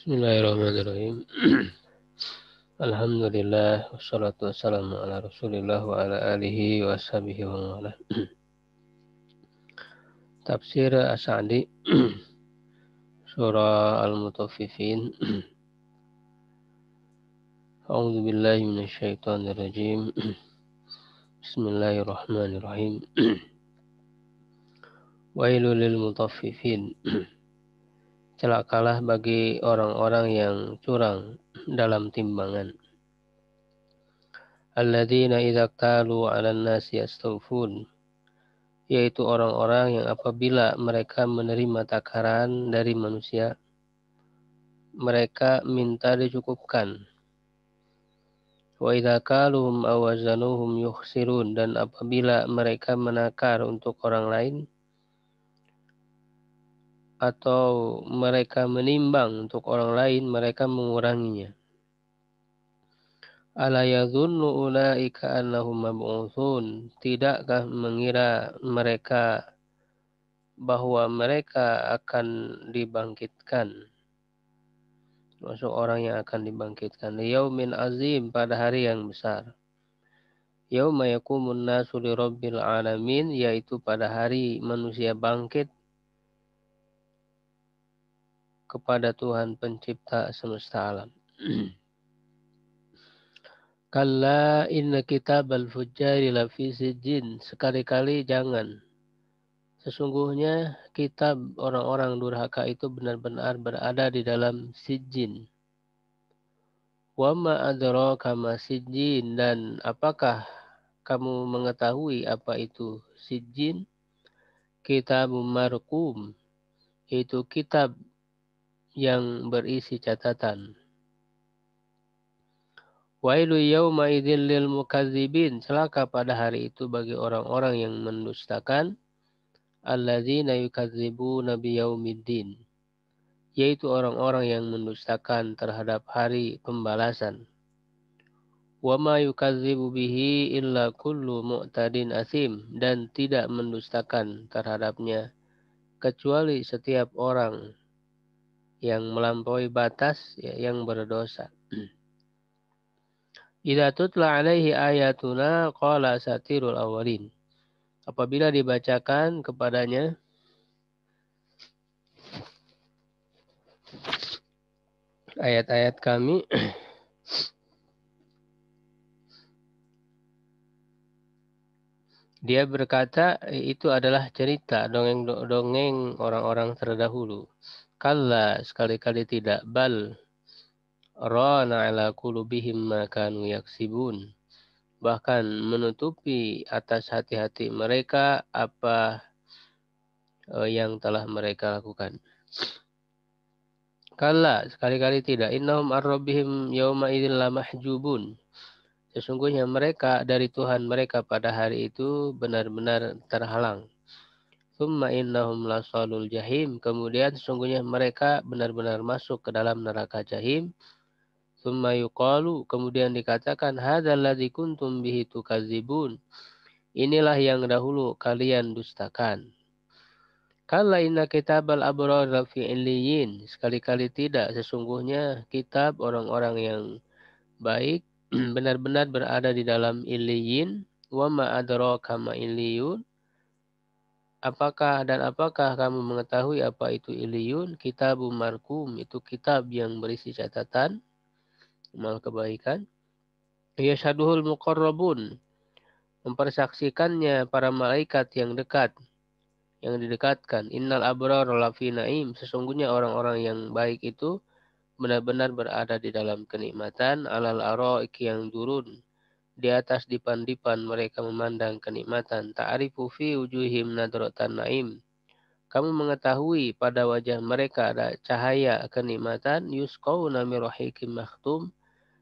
Bismillahirrahmanirrahim. Alhamdulillah wassalatu wassalamu ala Rasulillah wa ala alihi wa sahbihi wa wala. Tafsir As-Sa'di Surah Al-Mutaffifin. A'udzu billahi minasyaitonir rajim. Bismillahirrahmanirrahim. Wailul lil mutaffifin. Celakalah bagi orang-orang yang curang dalam timbangan. Alladzina idza qalu 'alan nasi yastawfun, yaitu orang-orang yang apabila mereka menerima takaran dari manusia, mereka minta dicukupkan. Wa idza kaluhum aw wazanuhum yukhsirun, dan apabila mereka menakar untuk orang lain atau mereka menimbang untuk orang lain, mereka menguranginya. Ala yadhunnu ulaika annahum mab'utsun, tidakkah mengira mereka bahwa mereka akan dibangkitkan, masuk orang yang akan dibangkitkan, yaumin azim, pada hari yang besar. Yauma yakumun nasu li rabbil alamin, yaitu pada hari manusia bangkit kepada Tuhan pencipta semesta alam. Kalla inna kitabal fujjari lafi sijjin, sekali-kali jangan. Sesungguhnya kitab orang-orang durhaka itu benar-benar berada di dalam sijjin. Wa ma adraka ma sijjin, dan apakah kamu mengetahui apa itu sijjin? Kitabum marqum, itu kitab yang berisi catatan. Wailu yauma idzil lil mukadzibin, celaka pada hari itu bagi orang-orang yang mendustakan. Alladzina yukadzibuna biyaumiddin, yaitu orang-orang yang mendustakan terhadap hari pembalasan. Wa ma yukadzibu bihi illa kullu mu'tadin asim, dan tidak mendustakan terhadapnya kecuali setiap orang yang melampaui batas, yang berdosa. Idza tutla alaihi ayatuna qala asatirul awwalin, apabila dibacakan kepadanya ayat-ayat kami, dia berkata itu adalah cerita dongeng-dongeng orang-orang terdahulu. Kalla, sekali-kali tidak. Bal rana ala qulubihim ma kanu yaksibun, bahkan menutupi atas hati-hati mereka apa yang telah mereka lakukan. Kalla, sekali-kali tidak. Innahum ar-rabbihim yawma idzin lamahjubun, sesungguhnya mereka dari Tuhan mereka pada hari itu benar-benar terhalang. Tsumma innahum lasalul jahim, kemudian sesungguhnya mereka benar-benar masuk ke dalam neraka jahim. Tsumma yuqalu, kemudian dikatakan, hadzal ladzi kuntum bihi tukadzibun, inilah yang dahulu kalian dustakan. Kalla inna kitabal abrar lafi illiyin, sekali-kali tidak, sesungguhnya kitab orang-orang yang baik benar-benar berada di dalam illiyin. Wa ma adraka ma illiyun, apakah kamu mengetahui apa itu iliyun? Kitabum markum, itu kitab yang berisi catatan amal kebaikan. Yashaduhul muqarrabun, mempersaksikannya para malaikat yang dekat, yang didekatkan. Innal abrar lafi naim, sesungguhnya orang-orang yang baik itu benar-benar berada di dalam kenikmatan. Alal araik, yang turun di atas dipan-dipan mereka memandang kenikmatan. Ta'rifu fi wujuhim nadratan naim, kamu mengetahui pada wajah mereka ada cahaya kenikmatan. Yusqawna min rahiqim makhtum,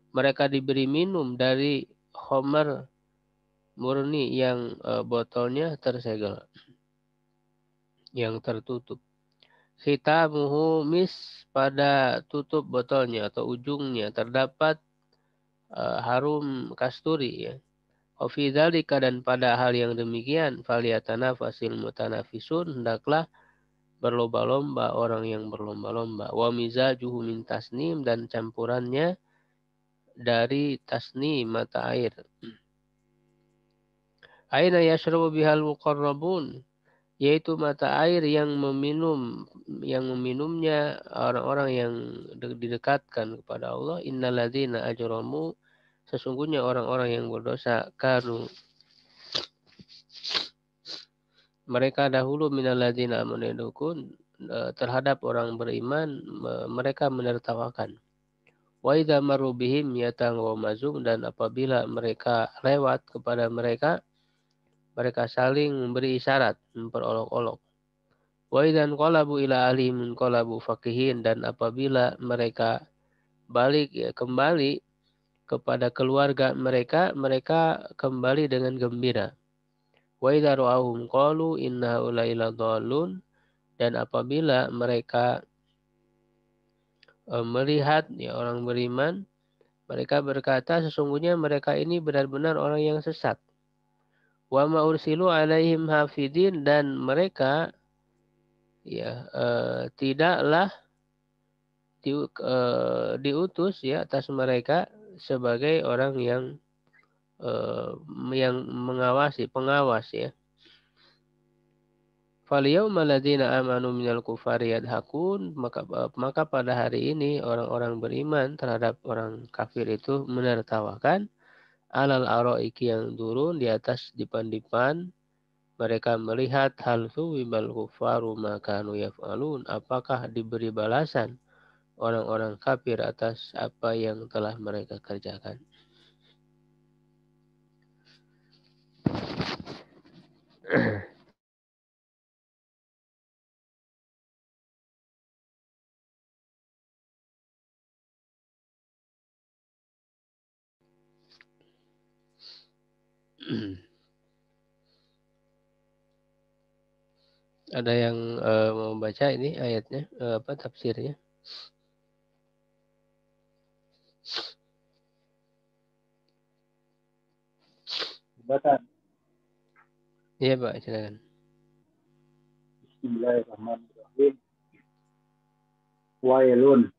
mereka diberi minum dari khamar murni yang botolnya tersegel, yang tertutup. Khitamuhu mis, pada tutup botolnya atau ujungnya terdapat harum kasturi, ya. Wa fi dzalika, dan pada hal yang demikian, falyatanafasil mutanafisun, hendaklah berlomba-lomba, orang yang berlomba-lomba. Wa mizajuhu min tasnim, dan campurannya dari tasnim, mata air. Aina yashrabu bihal muqarrabun, yaitu mata air yang meminumnya orang-orang yang didekatkan kepada Allah. Innalladzina ajramu, sesungguhnya orang-orang yang berdosa, kanu, mereka dahulu, minalladzina amanu terhadap orang beriman, mereka menertawakan. Wa idza marru bihim yataghamazun, dan apabila mereka lewat kepada mereka, mereka saling memberi isyarat, memperolok-olok. Wa idza qalabu ila ahlihim qalabu fakihin, dan apabila mereka balik kembali kepada keluarga mereka, mereka kembali dengan gembira. Wa idza ra'awhum qalu inna haula'i ladallun, dan apabila mereka melihat orang beriman, mereka berkata, sesungguhnya mereka ini benar-benar orang yang sesat. Wa ma ursilu alaihim hafidin, dan mereka tidaklah diutus atas mereka sebagai orang yang mengawasi, pengawas ya. Falyawma ladzina amanu minal kufari yadhakun, maka pada hari ini orang-orang beriman terhadap orang kafir itu menertawakan. Alal araiki, yang turun di atas dipan-dipan, mereka melihat hal suwibal kufaru makanu yaf'alun, apakah diberi balasan orang-orang kafir atas apa yang telah mereka kerjakan. Ada yang mau baca ini ayatnya, tafsirnya? Baca. Iya Pak, silakan. Bismillahirrahmanirrahim. Wailun,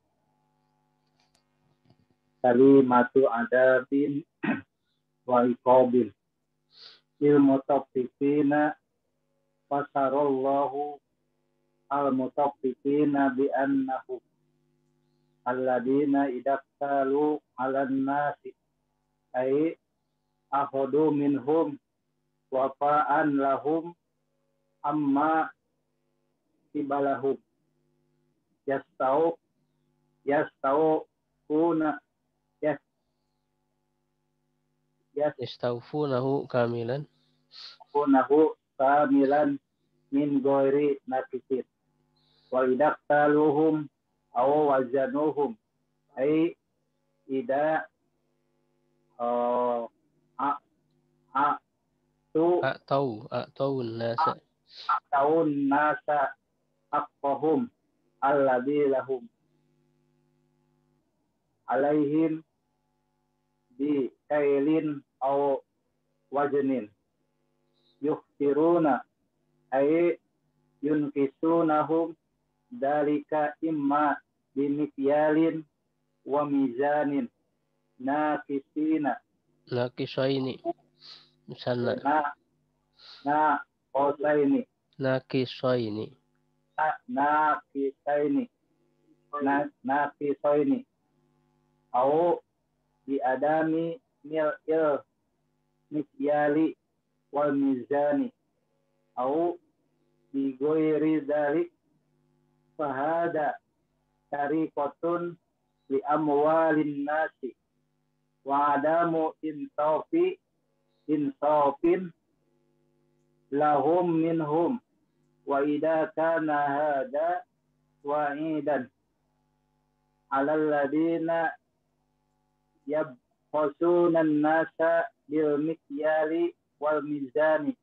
kalimatu adabin wa iqabil ilmutaffifina, fasarallahu al-mutaffifina bi annahu alladina idaktalu alan nasi ay ahodu minhum wafa'an lahum amma tibalahum yastau kuna Yastaufunahu kamilan. kunahu kamilan min ghairi nakisin wa idaktaluhum aw wazanuhum ay ida a a tu A'tawun nasa. tahun nasa haqqahum alladzi lahum alaihim bi kailin aw wajnin yukhsiruna ay yunkisunahum dalika imma bimikyalin wa mizanin nakisina Nakisaini. Misalnya. na qosaini Nakisaini. nakisaini au di adami mil'il mikyali wal mizani au di ghairi dzalik fahada tariqatun li amwalin nasi wa adamu insafin lahum minhum wa idza kana hada wa'idan 'alal ladina yabkhusuna an-nasa bil mikyali wal mizani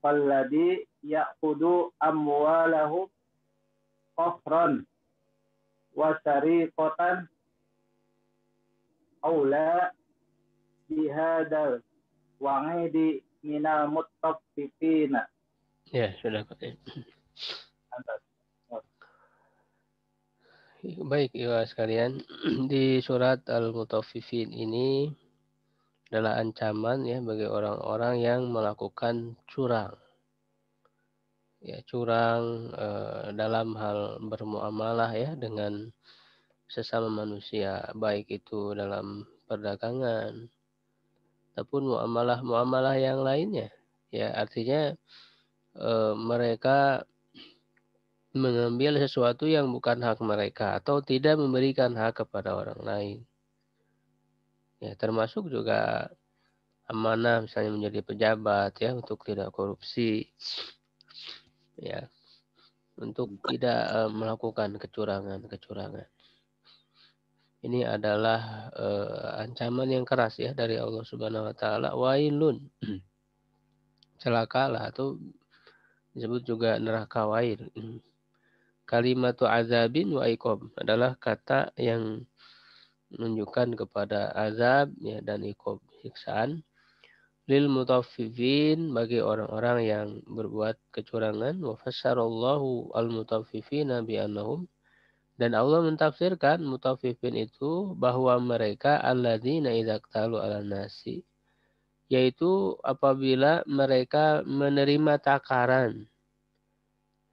falladhi ya'khudhu amwalahum qahran wa sariqatan aula bihadal wa'idi minal muttaffifina. Ya, sudah Pak. Baik, ya sekalian, di surat Al-Mutaffifin ini adalah ancaman ya bagi orang-orang yang melakukan curang. Ya, curang dalam hal bermuamalah ya dengan sesama manusia, baik itu dalam perdagangan ataupun muamalah-muamalah yang lainnya. Ya, artinya mereka mengambil sesuatu yang bukan hak mereka atau tidak memberikan hak kepada orang lain. Ya, termasuk juga amanah misalnya menjadi pejabat ya untuk tidak korupsi, ya, untuk tidak melakukan kecurangan-kecurangan. Ini adalah ancaman yang keras ya dari Allah Subhanahu wa taala. Wailun. Celakalah atau disebut juga neraka wail. Kalimatu azabin wa iqab adalah kata yang menunjukkan kepada azab ya dan iqab siksaan lil mutaffifin bagi orang-orang yang berbuat kecurangan. Wa fassarallahu al mutaffifina bi annahum, dan Allah mentafsirkan mutaffifin itu bahwa mereka alladzina idza qtalu 'alan nasi, yaitu apabila mereka menerima takaran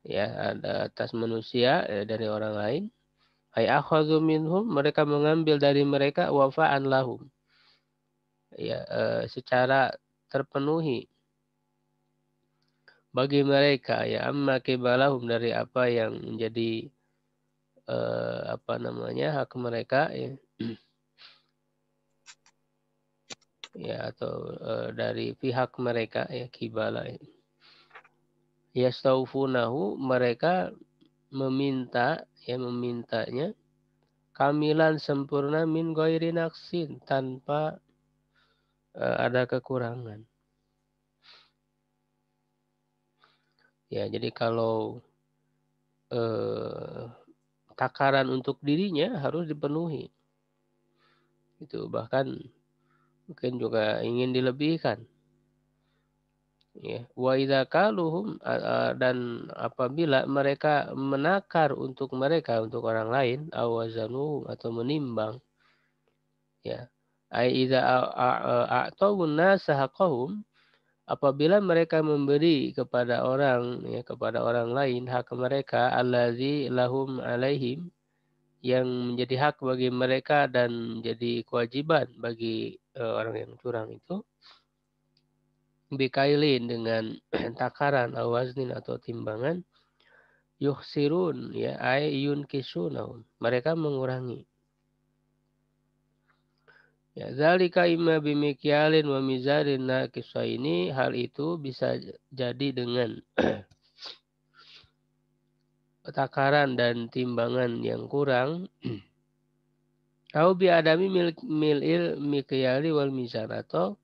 ya ada atas manusia ya, dari orang lain, ay akhadhu minhum, mereka mengambil dari mereka wafa'an lahum ya secara terpenuhi bagi mereka ya amma kibalahum, dari apa yang menjadi apa namanya hak mereka ya, ya atau dari pihak mereka ya kibala ya. Yastaufunahu, mereka memintanya kamilan sempurna min ghairi naksin, tanpa ada kekurangan. Ya, jadi kalau takaran untuk dirinya harus dipenuhi. Itu bahkan mungkin juga ingin dilebihkan. Ya, wa idza kaluhum, dan apabila mereka menakar untuk mereka untuk orang lain, awazanu atau menimbang, ya. Ai idza a'tawun nasa haqqahum, apabila mereka memberi kepada orang ya kepada orang lain hak mereka, allazi lahum alaihim, yang menjadi hak bagi mereka dan menjadi kewajiban bagi orang yang curang itu, bikailin dengan takaran awaznin atau timbangan, yukhsirun ya ay yunkisunahum, mereka mengurangi. Ya, zalika imma bimikyalin wa mizanin naqisa, ini hal itu bisa jadi dengan takaran dan timbangan yang kurang, au bi adami mil'il mikyali wal mizan, atau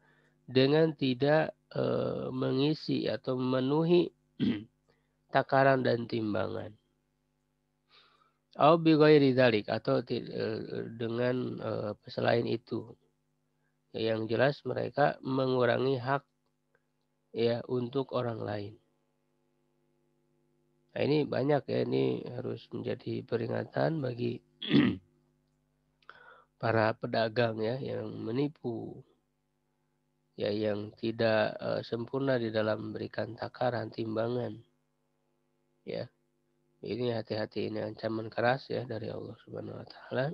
dengan tidak mengisi atau memenuhi takaran dan timbangan. Au bi ghairi dzalik, atau dengan selain itu. Yang jelas mereka mengurangi hak ya untuk orang lain. Nah, ini banyak ya, ini harus menjadi peringatan bagi para pedagang ya yang menipu, ya yang tidak sempurna di dalam memberikan takaran timbangan. Ya, ini hati-hati, ini ancaman keras ya dari Allah Subhanahu wa taala.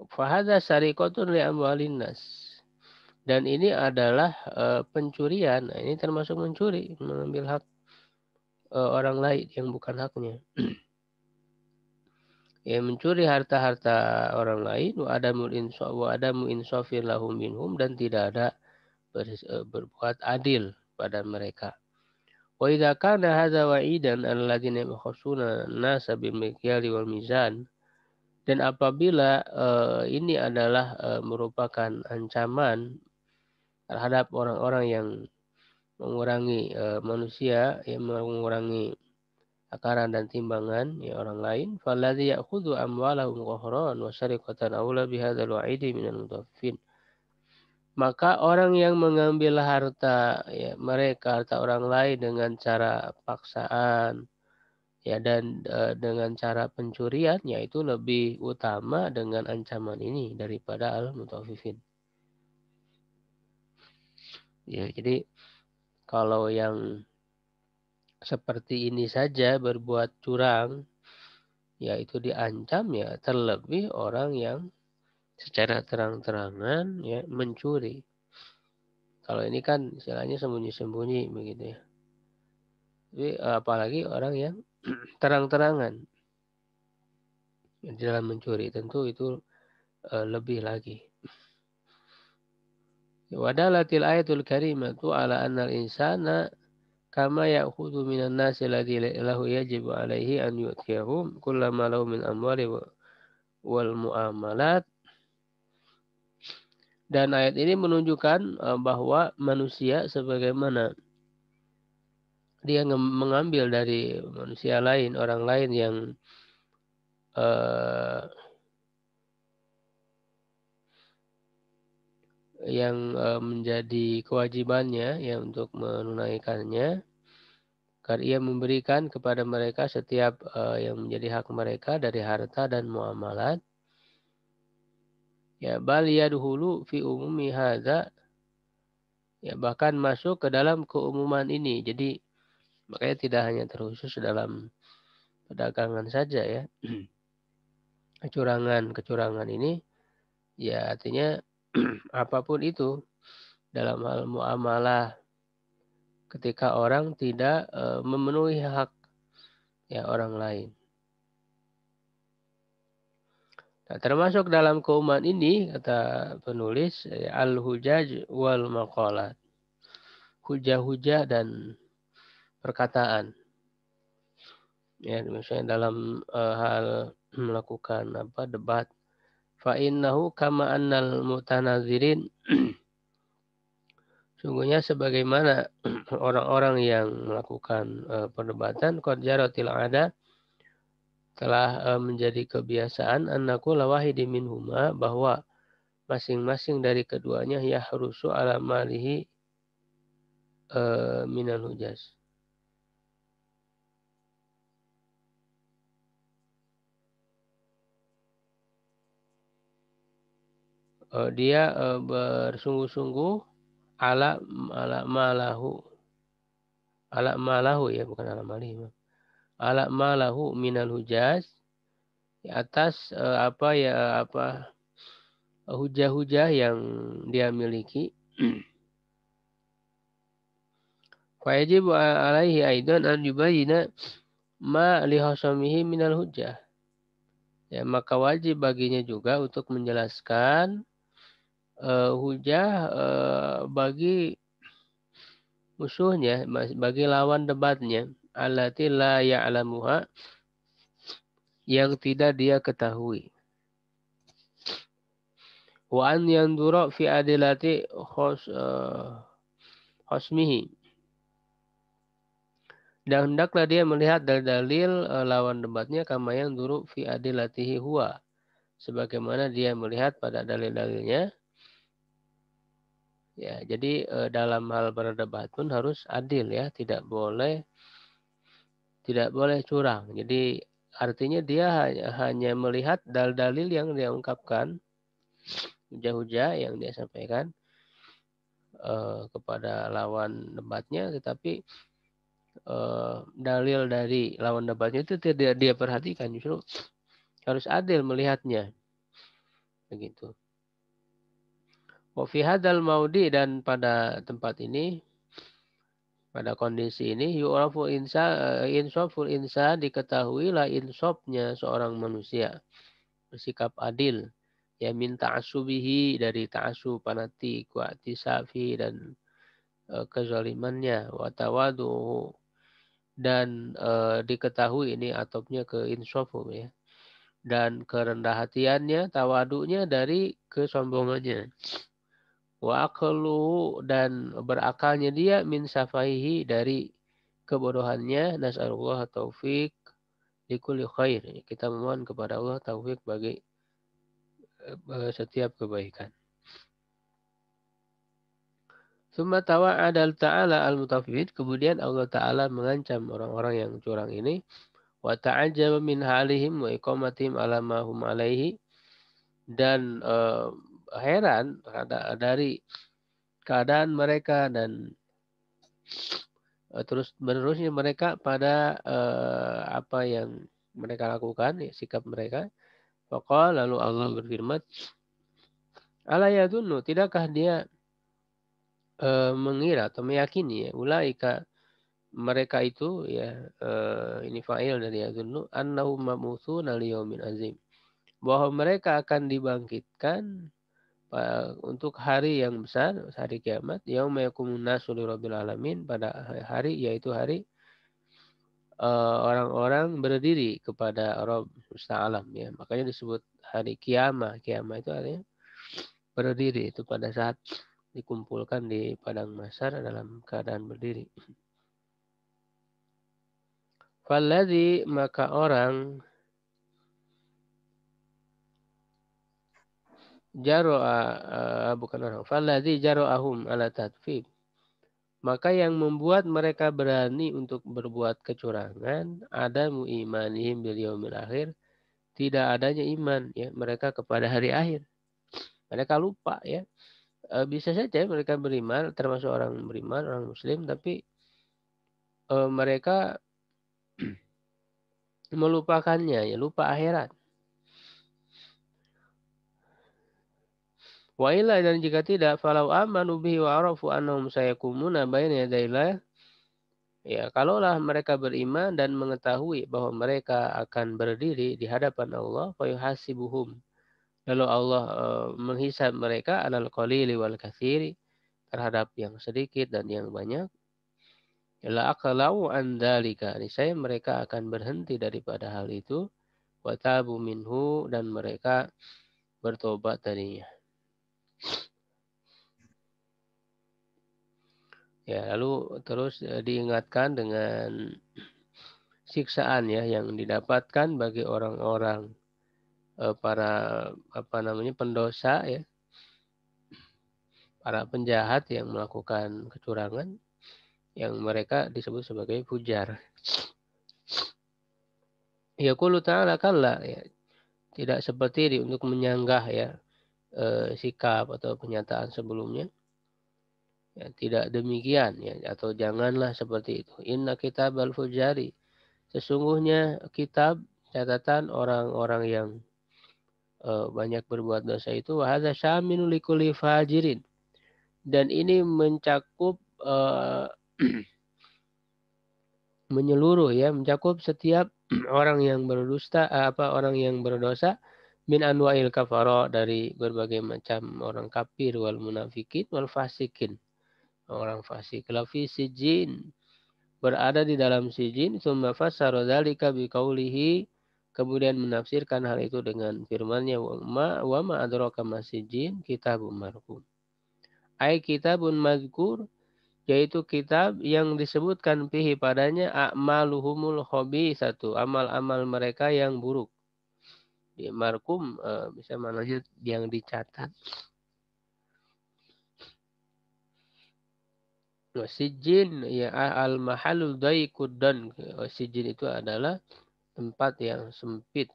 Fahadza sariqatun li amwalin nas. Dan ini adalah pencurian. Nah, ini termasuk mencuri, mengambil hak orang lain yang bukan haknya. Ya, mencuri harta-harta orang lain, wa adamu insafin lahum minhum, dan tidak ada berbuat adil pada mereka. Wa idza kana hadza wa'idan alladziina yakhshuna an-nasa bil mikyali wal mizan, dan apabila ini adalah merupakan ancaman terhadap orang-orang yang mengurangi manusia, yang mengurangi takaran dan timbangan ya orang lain, falladzi ya'khudhu amwalahum qahran wa sariqatan aula bihadzal wa'idi minal mutaffifin, maka orang yang mengambil harta ya mereka, harta orang lain dengan cara paksaan Ya, dan dengan cara pencurian yaitu lebih utama dengan ancaman ini daripada al-mutaffifin. Ya, jadi kalau yang seperti ini saja berbuat curang, yaitu diancam, ya terlebih orang yang secara terang-terangan ya mencuri. Kalau ini kan istilahnya sembunyi-sembunyi begitu ya. Jadi apalagi orang yang terang-terangan di dalam mencuri, tentu itu lebih lagi. Wadalatil ayatul karimatu ala annal insana kama ya'khudhu minan nasi alladhi lahu yajibu alaihi an yu'tiyahum kullama lahu min amwali wal muamalat. Dan ayat ini menunjukkan bahwa manusia sebagaimana dia mengambil dari manusia lain, orang lain yang uh, menjadi kewajibannya ya untuk menunaikannya, karena ia memberikan kepada mereka setiap yang menjadi hak mereka dari harta dan muamalat. Ya, bal yadhulu fi umumi hadza, ya bahkan masuk ke dalam keumuman ini. Jadi makanya tidak hanya terkhusus dalam perdagangan saja ya. Kecurangan ini ya artinya apapun itu dalam hal muamalah ketika orang tidak memenuhi hak ya orang lain. Nah, termasuk dalam keumuman ini kata penulis al-hujaj wal maqalat. Hujah-hujah dan perkataan. Ya, misalnya dalam hal melakukan debat. Fa innahu kama annal mutanazirin, sungguhnya sebagaimana orang-orang yang melakukan perdebatan qad jaratil ada, telah menjadi kebiasaan annaku lawahidi minhuma, bahwa masing-masing dari keduanya yahrusu ala malihi minal hujaz. Dia bersungguh-sungguh ala malahu ya, bukan ala malihi, ala malahu minal hujaz, di atas hujah-hujah yang dia miliki. Fayajib alaihi aidan an yubayyina ma li hasamihi minal hujjah. Ya, maka wajib baginya juga untuk menjelaskan hujah bagi musuhnya, bagi lawan debatnya, allati la ya'lamuha, yang tidak dia ketahui. Wa an yandura fi adilati khosmihi, dan hendaklah dia melihat dalil lawan debatnya kama yanduru fi adilatihi huwa, sebagaimana dia melihat pada dalil-dalilnya. Ya, jadi dalam hal berdebat pun harus adil ya, tidak boleh curang. Jadi artinya dia hanya melihat dalil-dalil yang dia ungkapkan, hujah-hujah yang dia sampaikan kepada lawan debatnya, tetapi dalil dari lawan debatnya itu tidak dia perhatikan, justru harus adil melihatnya. Begitu. Wa fi hadzal maudi, dan pada tempat ini, pada kondisi ini, yu'rafu insaful insan, diketahuilah insafnya seorang manusia, bersikap adil. Ya, min ta'asubihi, dari ta'asub fanatik, wa tisafi, dan kezalimannya, wa tawaduhu, dan diketahui ini atopnya ke insafu ya, dan kerendah hatiannya, tawadunya dari kesombongannya. Wa aqluhu, dan berakalnya dia, min safahihi, dari kebodohannya. Nas'alullah taufik likulli khair. Kita memohon kepada Allah taufik bagi setiap kebaikan. Summa tawa'adal ta'ala al-mutaffifin, kemudian Allah Ta'ala mengancam orang-orang yang curang ini. wa ta'ajjaba min halihim wa iqamatihim ala ma hum alaihi, dan heran dari keadaan mereka dan terus menerusnya mereka pada apa yang mereka lakukan, ya, sikap mereka. Faqala, lalu Allah berfirman, ala yadunnu, tidakkah dia mengira atau meyakini, ya, ulaika, mereka itu, ya, ini fa'il dari yadunnu, annahum mab'utsunna liyaumin azim, bahwa mereka akan dibangkitkan untuk hari yang besar, hari kiamat, yauma yaqumun nasu lirabbil alamin, pada hari, yaitu hari orang-orang berdiri kepada Rabb semesta alam, ya. Makanya disebut hari kiamah. Kiamah itu artinya berdiri, itu pada saat dikumpulkan di padang mahsyar dalam keadaan berdiri. Falladzi, maka orang, bukan orang, falladzi jaro'ahum ala tadfib, maka yang membuat mereka berani untuk berbuat kecurangan, ada imanihim bil yaumil akhir, tidak adanya iman, ya, mereka kepada hari akhir. Mereka lupa, ya. Bisa saja mereka beriman, termasuk orang beriman, orang muslim, tapi mereka melupakannya, ya, lupa akhirat. Wa illa, dan jika tidak, falau amanu bihi wa arafu annahum sayakumuna baina yadayillah, ya, kalaulah mereka beriman dan mengetahui bahwa mereka akan berdiri di hadapan Allah, fa yuhasibuhum, lalu Allah menghisab mereka, alal qalili wal katsiri, terhadap yang sedikit dan yang banyak. La aqlau an dzalika, niscaya mereka akan berhenti daripada hal itu, wa tabu minhu, dan mereka bertobat darinya. Ya, lalu terus diingatkan dengan siksaan, ya, yang didapatkan bagi orang-orang para pendosa, ya, para penjahat yang melakukan kecurangan, yang mereka disebut sebagai fujar. Yaqulu ta'ala, kalla, ya, tidak seperti untuk menyanggah, ya, sikap atau pernyataan sebelumnya. Ya, tidak demikian, ya, atau janganlah seperti itu. Inna kitabal fujari, sesungguhnya kitab catatan orang-orang yang banyak berbuat dosa itu, wa hadza syamilun likulli fajirin, dan ini mencakup menyeluruh, ya, mencakup setiap orang yang berdusta, orang yang berdosa, min anwa'il kafara, dari berbagai macam orang kafir, wal munafikin wal fasikin, orang fasik, lafi sijin, berada di dalam sijin, tsumma fassara dzalika biqaulihi, kemudian menafsirkan hal itu dengan firman-Nya, wa ma adraka ma sijin, kitabun marqum, ai kitabun mazkur, yaitu kitab yang disebutkan fihi padanya a'maluhumul khabisatu, amal-amal mereka yang buruk. Di markum bisa maknanya yang dicatat. Sijin, ya, al mahalul daiqud, dan sijin itu adalah tempat yang sempit.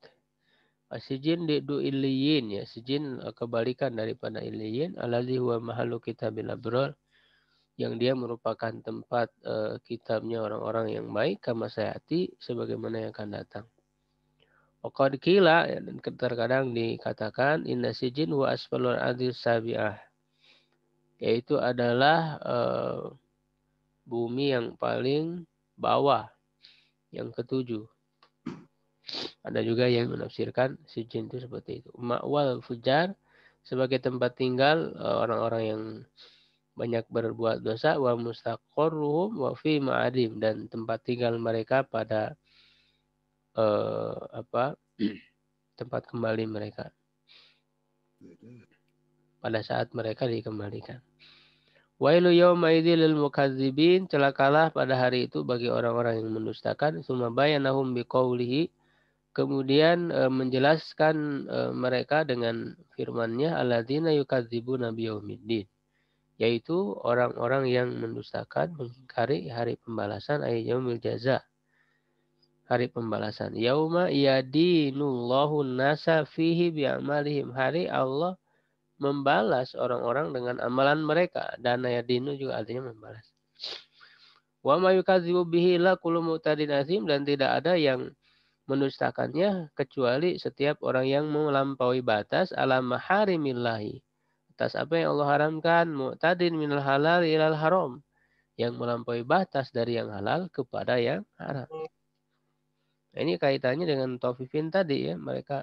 Sijin du iliyin, ya, sijin kebalikan daripada iliyin, alladzi huwa mahalu kitabil abrar, yang dia merupakan tempat kitabnya orang-orang yang baik, kama sayati, sebagaimana yang akan datang. Waqad qila, ya, dan terkadang dikatakan, inna sijin wa asfalul ardhis sabi'ah, yaitu adalah bumi yang paling bawah, yang ketujuh. Ada juga yang menafsirkan sijin itu seperti itu. Ma'wal fujar, sebagai tempat tinggal orang-orang yang banyak berbuat dosa, wa mustaqarruhum wa fi ma'adim, dan tempat tinggal mereka pada tempat kembali mereka pada saat mereka dikembalikan. Wailu yawma idzil lil mukadzibin, celakalah pada hari itu bagi orang-orang yang mendustakan. Tsumma bayanahum biqaulihi, kemudian menjelaskan mereka dengan firman-Nya, alladzina yukadzibuna biyaumiddin, yaitu orang-orang yang mendustakan, mengingkari hari pembalasan, ay yaumil jaza, hari pembalasan. Yauma yadinullahu nasa fihi bi'amalihim. Hari Allah membalas orang-orang dengan amalan mereka. Dana yadinu juga artinya membalas. Wa ma yukadzibu bihi la kullu mu'tadin azim, dan tidak ada yang mendustakannya kecuali setiap orang yang melampaui batas ala maharimillahi, atas apa yang Allah haramkan, mu'tadin minal halal ilal haram, yang melampaui batas dari yang halal kepada yang haram. Nah, ini kaitannya dengan tawfifin tadi ya, mereka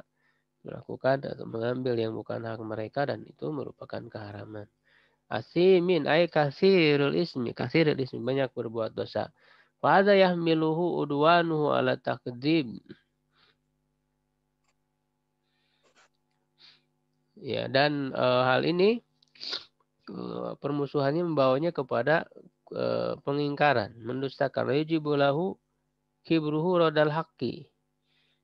melakukan atau mengambil yang bukan hak mereka dan itu merupakan keharaman. Asimin ay kasirul ismi, banyak berbuat dosa. Fadha yahmiluhu udwanuhu ala takdzib. Ya, dan hal ini permusuhannya membawanya kepada pengingkaran, mendustakan. Yujibulahu kibruhu rodal haqqi.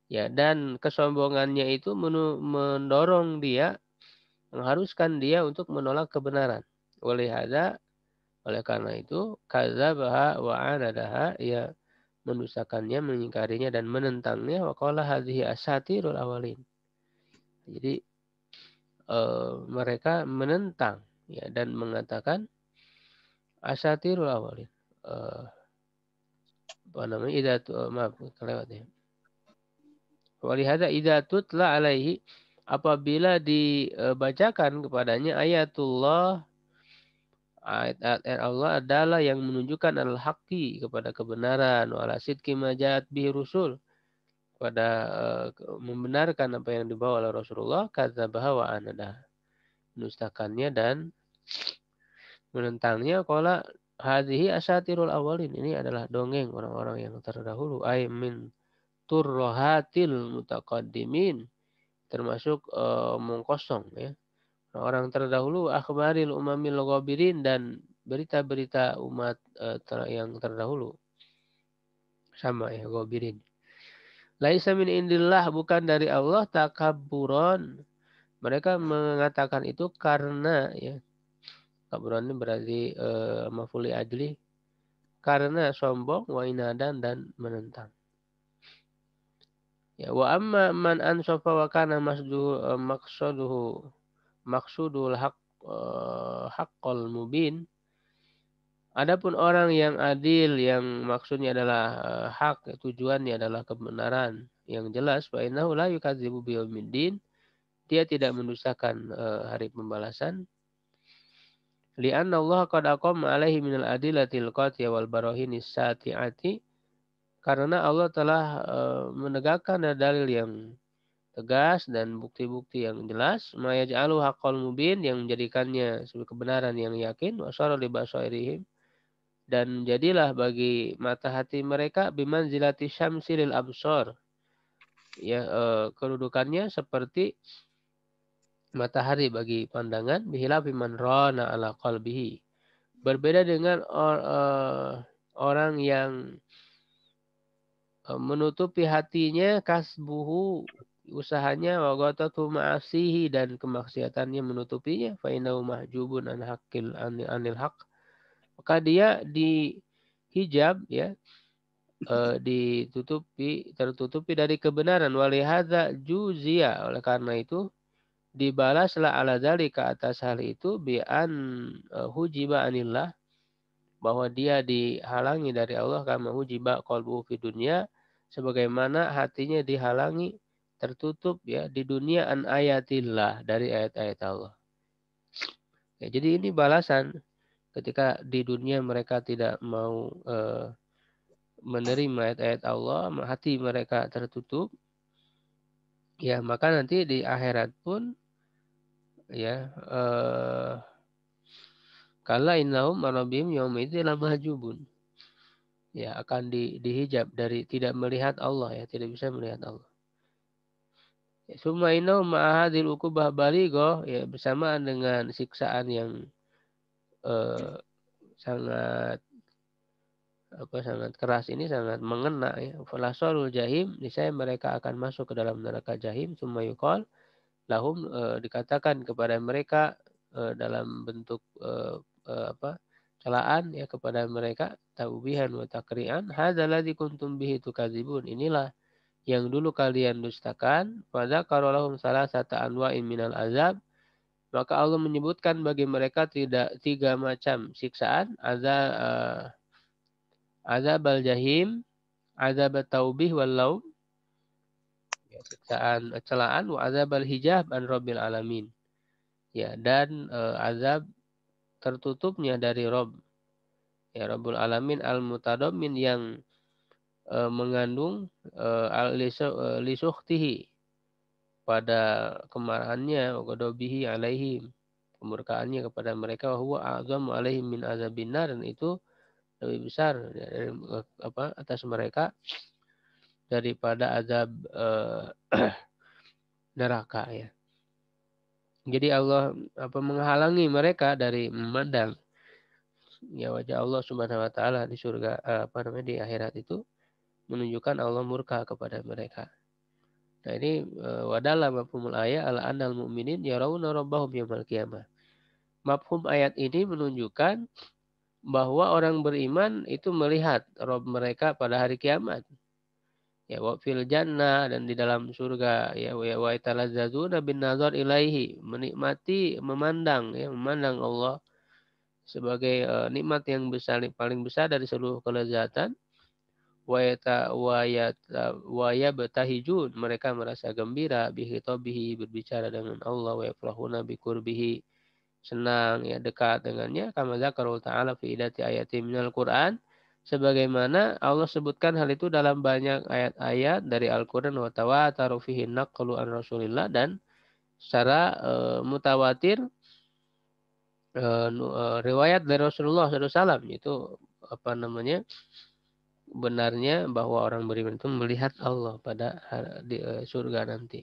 Ya, dan kesombongannya itu mendorong dia, mengharuskan dia untuk menolak kebenaran. Oleh karena itu, kadzabaha wa anadaha, ya mendustakannya, mengingkarinya dan menentangnya. Wa qala hadhihi asatirul awalin. Jadi mereka menentang ya dan mengatakan asatirul awalin. Apa namanya? Maaf, kelewat ya. Walihada idza tutla alaihi, apabila dibacakan kepadanya ayatullah, ayat-ayat Allah adalah yang menunjukkan al-haqqi, kepada kebenaran, wala sidqi ma ja'at bihi rusul, pada membenarkan apa yang dibawa oleh Rasulullah, kadzabaha wa anada, mendustakannya dan menentangnya. Qala hadhihi asatirul awalin, ini adalah dongeng orang-orang yang terdahulu, ay min turrohatil mutaqaddimin, termasuk omong kosong ya orang terdahulu, akhbaril umamil ghabirin, dan berita-berita umat yang terdahulu, sama ya, ghabirin. Laisa min indillah, bukan dari Allah, takabburon, mereka mengatakan itu karena ya, takabburon ini berarti maf'ul ajli, karena sombong, wa inadan, dan menentang. Ya, wa amma man ansafa wa kana maksudul haqqal mubin. Adapun orang yang adil, yang maksudnya adalah hak, tujuannya adalah kebenaran yang jelas, fa innahu la yukadzibu biyaumiddin, dia tidak mendustakan hari pembalasan. Li'anna Allah qad aqama alaihi minal adillatil qat'iyah wal barahinis sati'ati, karena Allah telah menegakkan dalil yang tegas dan bukti-bukti yang jelas, ma yaj'alu haqqal mubin, yang menjadikannya sebagai kebenaran yang yakin, wa syara li basairihim, dan jadilah bagi mata hati mereka, bimanzilati syamsi lil absar, ya kedudukannya seperti matahari bagi pandangan, bihilafi man rana ala qalbihi, berbeda dengan orang yang menutupi hatinya, kasbuhu, usahanya, wa ghatatu ma'asihi, dan kemaksiatannya menutupinya, fa innahu mahjubun an haqqil anil haq, maka dia dihijab ya, tertutupi dari kebenaran. Walihadza juzia, oleh karena itu dibalaslah ala dzalika, atas hal itu, bi an hujiba anillah, bahwa dia dihalangi dari Allah, kama hujiba qalbuhu fi dunya, sebagaimana hatinya dihalangi, tertutup ya di dunia, an ayatillah, dari ayat-ayat Allah. Ya, jadi ini balasan ketika di dunia mereka tidak mau menerima ayat-ayat Allah, hati mereka tertutup, ya maka nanti di akhirat pun ya kala innahum marabihim yauma idzin lamahjubun, ya akan dihijab dari tidak melihat Allah, ya tidak bisa melihat Allah. Ya, summa innahum ma'ahadil uqubah baligho, ya bersamaan dengan siksaan yang sangat sangat keras ini, sangat mengena ya. Falasalul jahim, niscaya mereka akan masuk ke dalam neraka jahim. Summa yuqal lahum, dikatakan kepada mereka dalam bentuk celaan ya kepada mereka, taubihan wa takri'an, hadzal ladzi kuntum bihi tukadzibun. Inilah yang dulu kalian dustakan. Pada qarolahum salasata anwa'in minal azab, maka Allah menyebutkan bagi mereka tiga macam siksaan, azab al-jahim, azab at-taubih wal laum, ya, siksaan celaan, wa azab al-hijab an rabbil alamin. Ya, dan azab tertutupnya dari Rob, ya, Rabbul Alamin al-mutadammin yang mengandung lisuhtihi pada kemarahannya, wa ghadabihi alaihim, kemurkaannya kepada mereka, wa huwa a'zamu alaihim min azabin nar, dan itu lebih besar dari atas mereka daripada azab neraka, ya. Jadi Allah menghalangi mereka dari memandang ya wajah Allah Subhanahu wa taala di surga, di akhirat itu menunjukkan Allah murka kepada mereka. Nah, ini wadalla mafhumul ayat ala annal mu'minin yarawna rabbahum yaumil qiyamah. Mafhum ayat ini menunjukkan bahwa orang beriman itu melihat Rabb mereka pada hari kiamat. Ya, wa fil jannah, dan di dalam surga, ya, wa yatalazzazuna bin nazar ilaihi, menikmati memandang Allah sebagai nikmat yang besar, paling besar dari seluruh kelezatan. Wa yabtahijun, mereka merasa gembira bihitobihi, berbicara dengan Allah, wa yafrahuna biqurbihi, senang ya dekat dengannya, kama zakarul ta'ala fi idati ayati minal Qur'an, sebagaimana Allah sebutkan hal itu dalam banyak ayat-ayat dari Al-Qur'an, wa tawataru fihi naqlu an Rasulillah, dan secara mutawatir riwayat dari Rasulullah SAW, itu benarnya bahwa orang beriman itu melihat Allah pada di surga nanti.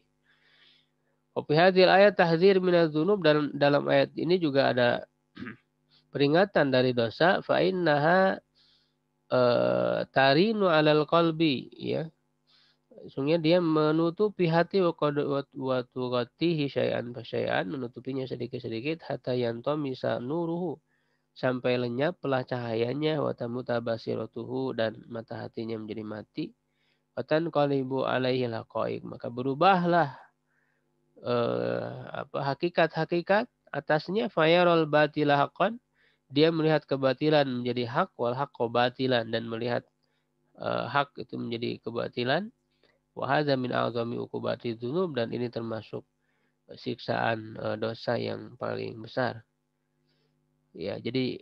Wa fi hadhil ayat tahdzir minadz dzunub, dan dalam ayat ini juga ada peringatan dari dosa. Fa innaha tarinu 'alal qalbi, ya. Sungguhnya dia menutupi hati, wa tughatihi syai'an fa syai'an, menutupinya sedikit-sedikit, hatta yantamisa nuruhu, sampai lenyaplah cahayanya, wa tamuta basiratuhu, dan mata hatinya menjadi mati, wa tanqalibu alaihi laqaiq, maka berubahlah hakikat-hakikat atasnya, fayarul batila haqqan, dia melihat kebatilan menjadi hak, wal haqqo batilan, dan melihat hak itu menjadi kebatilan. Wa hadza min a'zami uqubati dzunub, dan ini termasuk siksaan dosa yang paling besar. Ya, jadi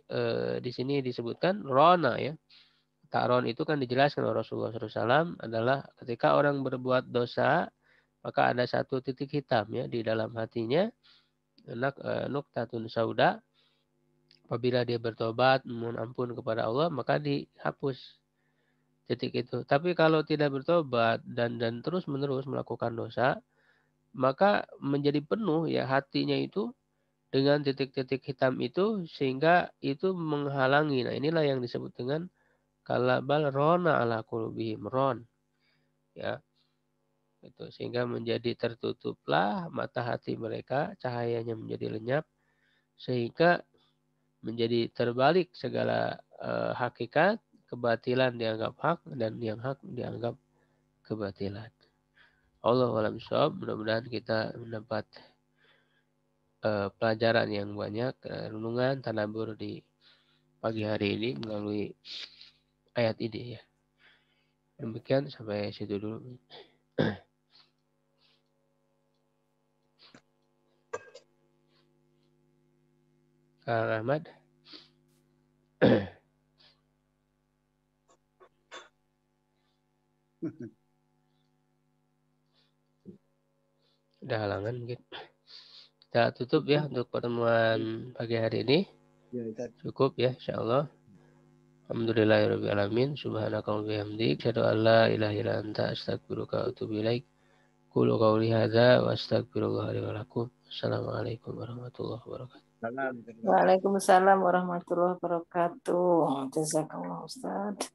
di sini disebutkan rona, ya. Ta'ron itu kan dijelaskan oleh Rasulullah SAW adalah ketika orang berbuat dosa, maka ada satu titik hitam, ya, di dalam hatinya, nuktatun sauda. Apabila dia bertobat, memohon ampun kepada Allah, maka dihapus titik itu. Tapi kalau tidak bertobat dan terus menerus melakukan dosa, maka menjadi penuh, ya, hatinya itu dengan titik-titik hitam itu, sehingga itu menghalangi. Nah, inilah yang disebut dengan kalabal rona ala qulubihim, ron, ya. Itu sehingga menjadi tertutuplah mata hati mereka, cahayanya menjadi lenyap, sehingga menjadi terbalik segala hakikat, kebatilan dianggap hak, dan yang hak dianggap kebatilan. Allahu a'lam bishawab. Mudah-mudahan kita mendapat pelajaran yang banyak, renungan tadabbur di pagi hari ini melalui ayat ini, ya. Demikian, sampai situ dulu. Kang Ahmad. Udah halangan mungkin. Kita tutup, ya, untuk pertemuan pagi hari ini. Cukup, ya, insyaallah. Alhamdulillahirabbil alamin. Subhanakallahumma wa bihamdik, asyhadu an la ilaha illa anta, astaghfiruka wa atubu ilaik. Qulu qawli hadza wa astaghfirullah li wa lakum. Assalamualaikum warahmatullahi wabarakatuh. Waalaikumsalam warahmatullahi wabarakatuh. Jazakallah Ustaz.